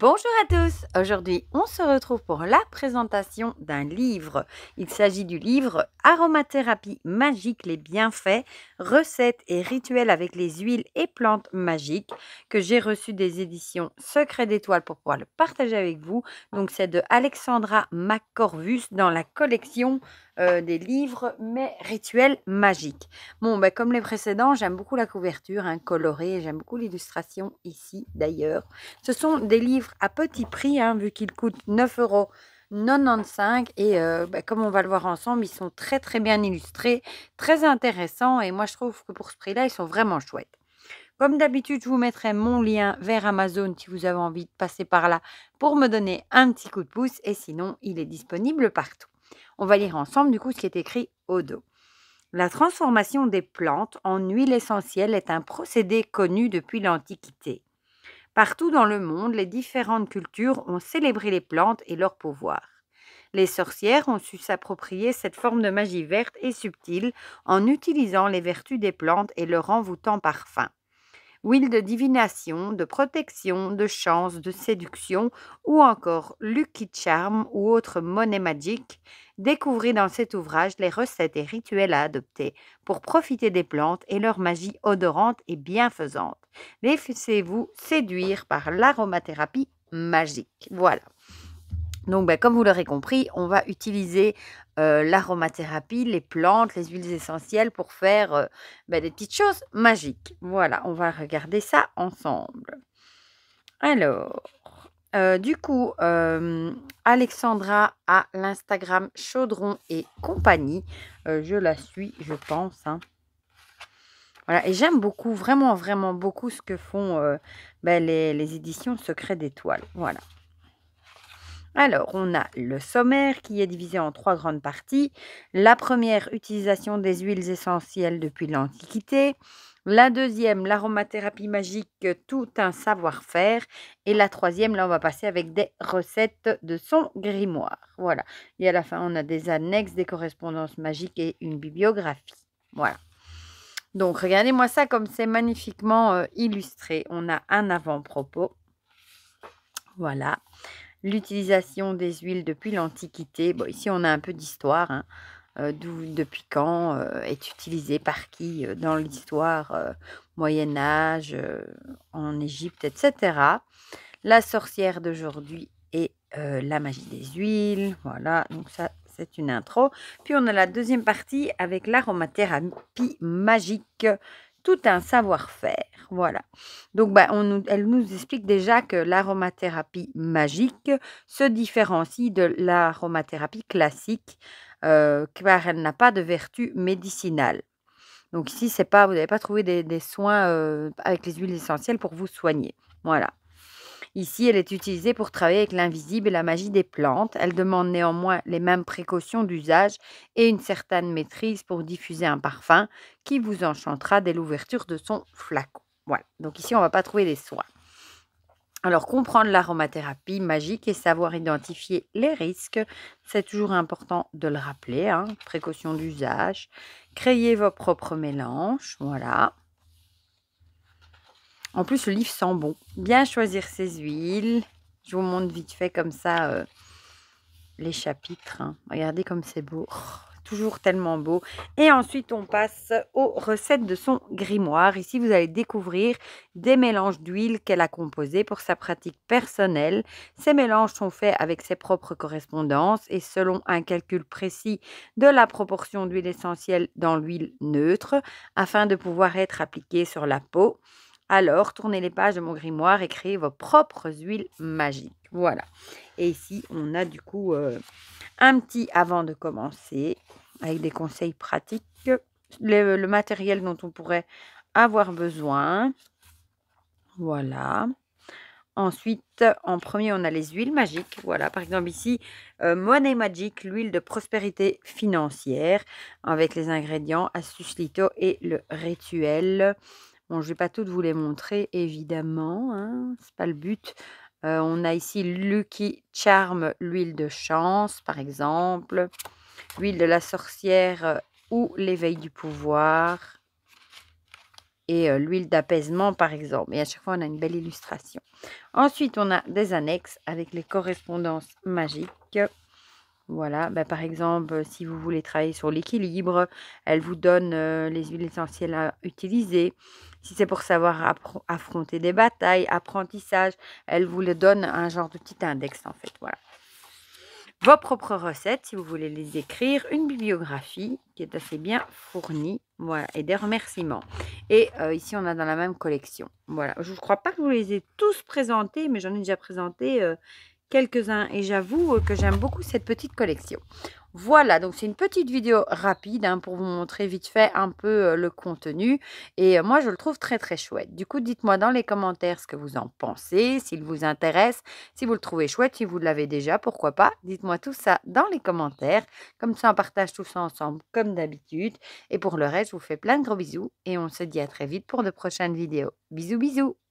Bonjour à tous, aujourd'hui on se retrouve pour la présentation d'un livre. Il s'agit du livre Aromathérapie magique, les bienfaits, recettes et rituels avec les huiles et plantes magiques que j'ai reçu des éditions Secret d'étoiles pour pouvoir le partager avec vous. Donc c'est de Alexandra McCorvus dans la collection des livres Mes rituels magiques. Bon, comme les précédents, j'aime beaucoup la couverture colorée, j'aime beaucoup l'illustration ici d'ailleurs. Ce sont des livres à petit prix, vu qu'ils coûtent 9,95 € et comme on va le voir ensemble, ils sont très très bien illustrés, très intéressants et moi je trouve que pour ce prix-là, ils sont vraiment chouettes. Comme d'habitude, je vous mettrai mon lien vers Amazon si vous avez envie de passer par là pour me donner un petit coup de pouce et sinon, il est disponible partout. On va lire ensemble du coup ce qui est écrit au dos. La transformation des plantes en huile essentielle est un procédé connu depuis l'Antiquité. Partout dans le monde, les différentes cultures ont célébré les plantes et leur pouvoir. Les sorcières ont su s'approprier cette forme de magie verte et subtile en utilisant les vertus des plantes et leur envoûtant parfum. Huile de divination, de protection, de chance, de séduction ou encore Lucky Charm ou autre monnaie magique, découvrez dans cet ouvrage les recettes et rituels à adopter pour profiter des plantes et leur magie odorante et bienfaisante. Laissez-vous séduire par l'aromathérapie magique. Voilà. Donc, comme vous l'aurez compris, on va utiliser l'aromathérapie, les plantes, les huiles essentielles pour faire des petites choses magiques. Voilà, on va regarder ça ensemble. Alors, du coup, Alexandra a l'Instagram Chaudron et compagnie. Je la suis, je pense. Voilà, et j'aime beaucoup, vraiment, vraiment beaucoup ce que font les éditions Secret d'étoiles. Voilà. Alors, on a le sommaire qui est divisé en 3 grandes parties. La première, utilisation des huiles essentielles depuis l'Antiquité. La deuxième, l'aromathérapie magique, tout un savoir-faire. Et la troisième, là, on va passer avec des recettes de son grimoire. Voilà. Et à la fin, on a des annexes, des correspondances magiques et une bibliographie. Voilà. Donc, regardez-moi ça comme c'est magnifiquement illustré. On a un avant-propos. Voilà. L'utilisation des huiles depuis l'Antiquité. Bon, ici, on a un peu d'histoire. Depuis quand est utilisée par qui dans l'histoire Moyen-Âge, en Égypte, etc. La sorcière d'aujourd'hui et la magie des huiles. Voilà, donc ça, c'est une intro. Puis, on a la deuxième partie avec l'aromathérapie magique. Tout un savoir-faire. Voilà. Donc, elle nous explique déjà que l'aromathérapie magique se différencie de l'aromathérapie classique car elle n'a pas de vertu médicinale. Donc ici, vous n'avez pas trouvé des soins avec les huiles essentielles pour vous soigner. Voilà. Ici, elle est utilisée pour travailler avec l'invisible et la magie des plantes. Elle demande néanmoins les mêmes précautions d'usage et une certaine maîtrise pour diffuser un parfum qui vous enchantera dès l'ouverture de son flacon. Voilà, donc ici, on ne va pas trouver des soins. Alors, comprendre l'aromathérapie magique et savoir identifier les risques, c'est toujours important de le rappeler. Précaution d'usage. Créez vos propres mélanges. Voilà. En plus, le livre sent bon. Bien choisir ses huiles. Je vous montre vite fait comme ça les chapitres. Regardez comme c'est beau. Oh, toujours tellement beau. Et ensuite, on passe aux recettes de son grimoire. Ici, vous allez découvrir des mélanges d'huile qu'elle a composés pour sa pratique personnelle. Ces mélanges sont faits avec ses propres correspondances et selon un calcul précis de la proportion d'huile essentielle dans l'huile neutre afin de pouvoir être appliqués sur la peau. Alors, tournez les pages de mon grimoire et créez vos propres huiles magiques. Voilà. Et ici, on a du coup un petit avant de commencer avec des conseils pratiques. Le matériel dont on pourrait avoir besoin. Voilà. Ensuite, en premier, on a les huiles magiques. Voilà, par exemple ici, Money Magic, l'huile de prospérité financière avec les ingrédients astuces Lito et le rituel. Bon, je ne vais pas toutes vous les montrer, évidemment, ce n'est pas le but. On a ici Lucky Charm, l'huile de chance, par exemple. L'huile de la sorcière ou l'éveil du pouvoir. et l'huile d'apaisement par exemple. Et à chaque fois, on a une belle illustration. Ensuite, on a des annexes avec les correspondances magiques. Voilà, par exemple, si vous voulez travailler sur l'équilibre, elle vous donne les huiles essentielles à utiliser. Si c'est pour savoir affronter des batailles, apprentissage, elle vous le donne un genre de petit index en fait. Voilà. Vos propres recettes, si vous voulez les écrire, une bibliographie qui est assez bien fournie, voilà, et des remerciements. Et ici, on a dans la même collection. Voilà, je ne crois pas que je vous les ai tous présentés, mais j'en ai déjà présenté quelques-uns et j'avoue que j'aime beaucoup cette petite collection. Voilà, donc c'est une petite vidéo rapide pour vous montrer vite fait un peu le contenu et moi je le trouve très très chouette. Du coup, dites-moi dans les commentaires ce que vous en pensez, s'il vous intéresse, si vous le trouvez chouette, si vous l'avez déjà, pourquoi pas. Dites-moi tout ça dans les commentaires, comme ça on partage tout ça ensemble comme d'habitude. Et pour le reste, je vous fais plein de gros bisous et on se dit à très vite pour de prochaines vidéos. Bisous bisous!